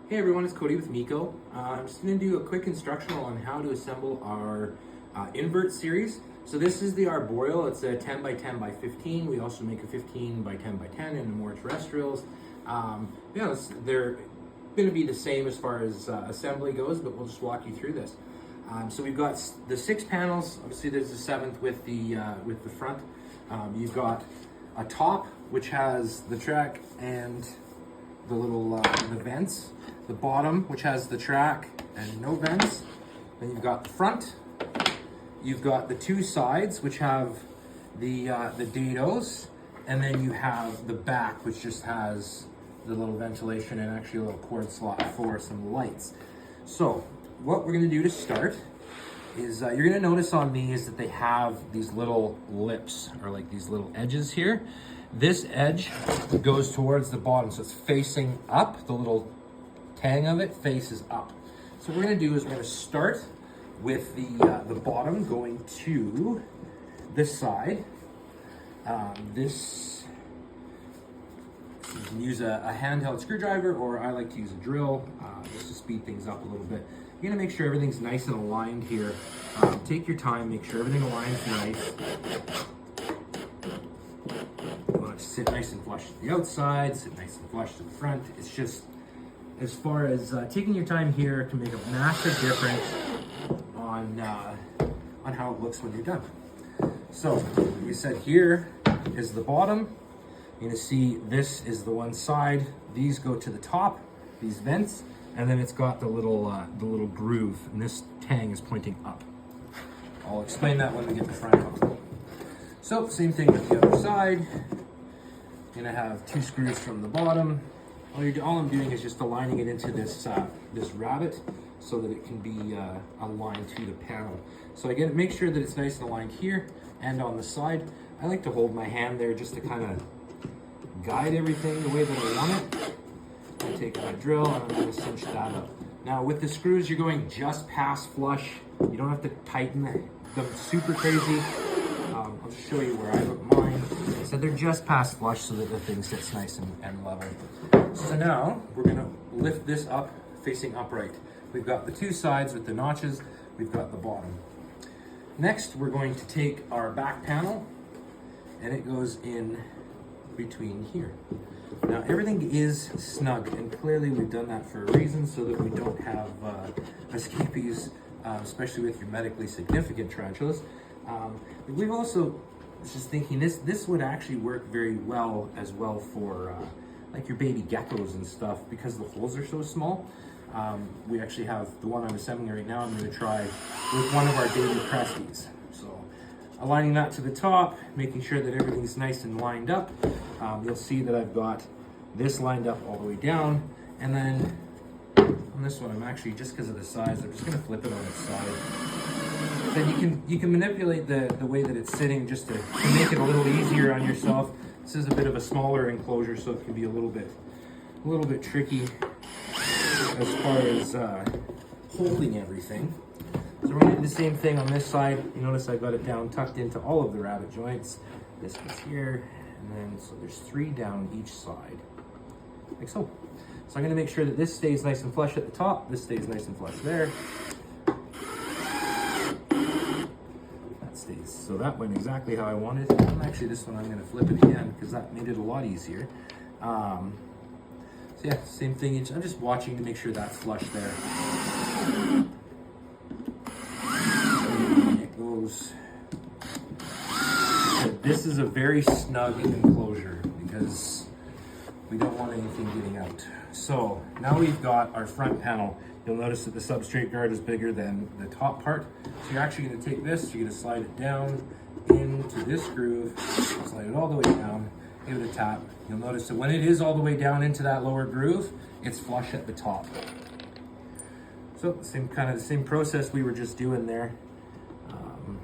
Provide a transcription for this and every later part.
Hey everyone, it's Cody with Miko. I'm just going to do a quick instructional on how to assemble our invert series. So this is the arboreal. It's a 10 by 10 by 15. We also make a 15 by 10 by 10 in the more terrestrials. They're going to be the same as far as assembly goes, but we'll just walk you through this. So we've got the 6 panels. Obviously, there's the 7th with the front. You've got a top which has the track and the little the vents. The bottom, which has the track and no vents. Then you've got the front. You've got the 2 sides, which have the dados, and then you have the back, which just has the little ventilation and actually a little cord slot for some lights. So what we're going to do to start is you're going to notice on these that they have these little lips, or like these little edges here. This edge goes towards the bottom, so it's facing up. The little tang of it faces up. So what we're going to do is we're going to start with the bottom going to this side. You can use a handheld screwdriver, or I like to use a drill just to speed things up a little bit. You're going to make sure everything's nice and aligned here. Take your time, make sure everything aligns nice. You want to sit nice and flush to the outside, sit nice and flush to the front. It's just, as far as taking your time here can make a massive difference on how it looks when you're done. So, like we said, here is the bottom. You're gonna see this is the one side. These go to the top, these vents, and then it's got the little groove, and this tang is pointing up. I'll explain that when we get the front out. So, same thing with the other side. You're gonna have 2 screws from the bottom. All I'm doing is just aligning it into this rabbet so that it can be aligned to the panel. So again, make sure that it's nice and aligned here and on the side. I like to hold my hand there just to kind of guide everything the way that I want it. I take my drill and I'm going to cinch that up. Now with the screws, you're going just past flush. You don't have to tighten them super crazy. I'll just show you where I put mine. So they're just past flush so that the thing sits nice and level. So now we're going to lift this up facing upright. We've got the 2 sides with the notches. We've got the bottom. Next, we're going to take our back panel, and it goes in between here. Now everything is snug, and clearly we've done that for a reason so that we don't have escapees, especially with your medically significant tarantulas. We've also, just thinking this would actually work very well as well for like your baby geckos and stuff, because the holes are so small. We actually have the one I'm assembling right now. I'm going to try with one of our baby presties. So aligning that to the top, making sure that everything's nice and lined up. You'll see that I've got this lined up all the way down, and then on this one, I'm actually, just because of the size, I'm just going to flip it on its side. Then you can manipulate the way that it's sitting just to make it a little easier on yourself. This is a bit of a smaller enclosure, so it can be a little bit tricky as far as holding everything. So we're going to do the same thing on this side. You notice I got it down tucked into all of the rabbet joints. This goes here, and then so there's 3 down each side, like so. So I'm going to make sure that this stays nice and flush at the top. This stays nice and flush there. That stays. So that went exactly how I wanted. And actually, this one I'm going to flip it again because that made it a lot easier. So yeah, same thing. I'm just watching to make sure that's flush there. And it goes. This is a very snug enclosure because we don't want anything getting out. So now we've got our front panel. You'll notice that the substrate guard is bigger than the top part. So you're actually going to take this, you're going to slide it down into this groove, slide it all the way down, give it a tap. You'll notice that when it is all the way down into that lower groove, it's flush at the top. So the same process we were just doing there. I'm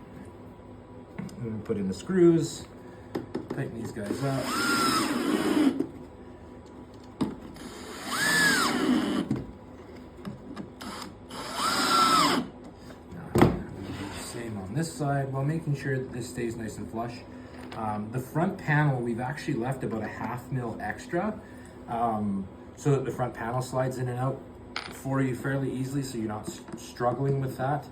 going to put in the screws, tighten these guys up. This side, while making sure that this stays nice and flush. The front panel, we've actually left about a 1/2 mil extra so that the front panel slides in and out for you fairly easily, so you're not struggling with that.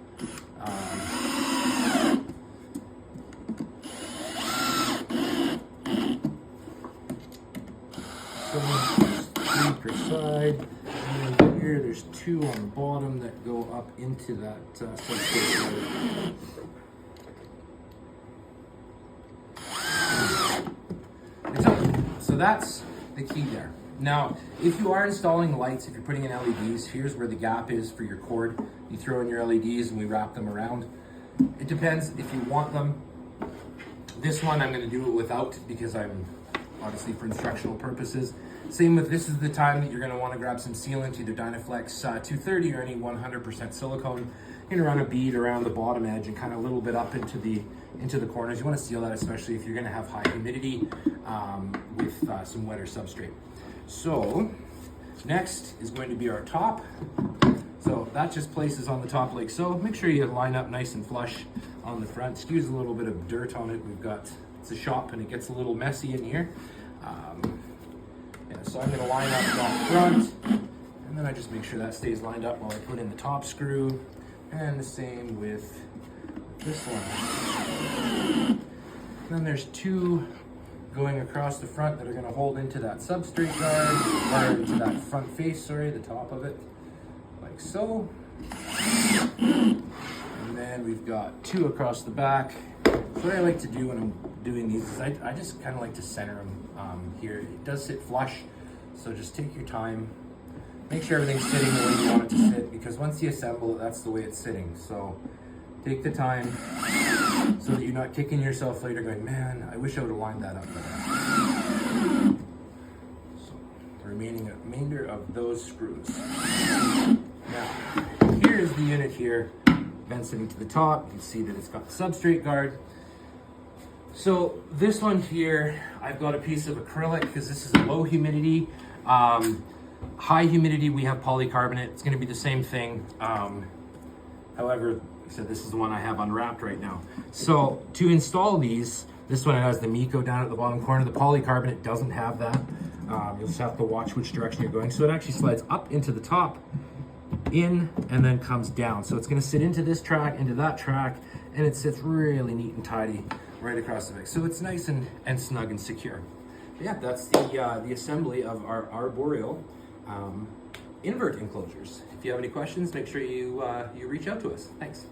So there's 3 per side, and then here there's 2 on the bottom that go up into that substrate. So that's the key there. Now, if you are installing lights, if you're putting in LEDs, here's where the gap is for your cord. You throw in your LEDs and we wrap them around. It depends if you want them. This one I'm going to do it without, because I'm obviously for instructional purposes. Same with this is the time that you're going to want to grab some sealant, either Dynaflex 230 or any 100% silicone. You're going to run a bead around the bottom edge and kind of a little bit up into the corners. You want to seal that, especially if you're going to have high humidity with some wetter substrate. So next is going to be our top. So that just places on the top like so. Make sure you line up nice and flush on the front. Excuse a little bit of dirt on it. It's a shop and it gets a little messy in here. So I'm going to line up on front, and then I just make sure that stays lined up while I put in the top screw, and the same with this one. Then there's 2 going across the front that are going to hold into that substrate guard, or into that front face, the top of it, like so. And then we've got 2 across the back. So what I like to do when I'm doing these is I just kind of like to center them here. It does sit flush, so just take your time. Make sure everything's sitting the way you want it to sit, because once you assemble it, that's the way it's sitting. So take the time so that you're not kicking yourself later going, man, I wish I would have lined that up better. So the remainder of those screws. Now, here's the unit here, sitting to the top. You can see that it's got the substrate guard. So this one here, I've got a piece of acrylic because this is a low humidity. High humidity, we have polycarbonate. It's going to be the same thing. However, like I said, this is the one I have unwrapped right now. So to install these, this one has the Miko down at the bottom corner. The polycarbonate doesn't have that. You'll just have to watch which direction you're going. So it actually slides up into the top, in, and then comes down. So it's going to sit into this track, into that track, and it sits really neat and tidy right across the back. So it's nice and snug and secure. But yeah, that's the assembly of our arboreal invert enclosures. If you have any questions, make sure you reach out to us. Thanks.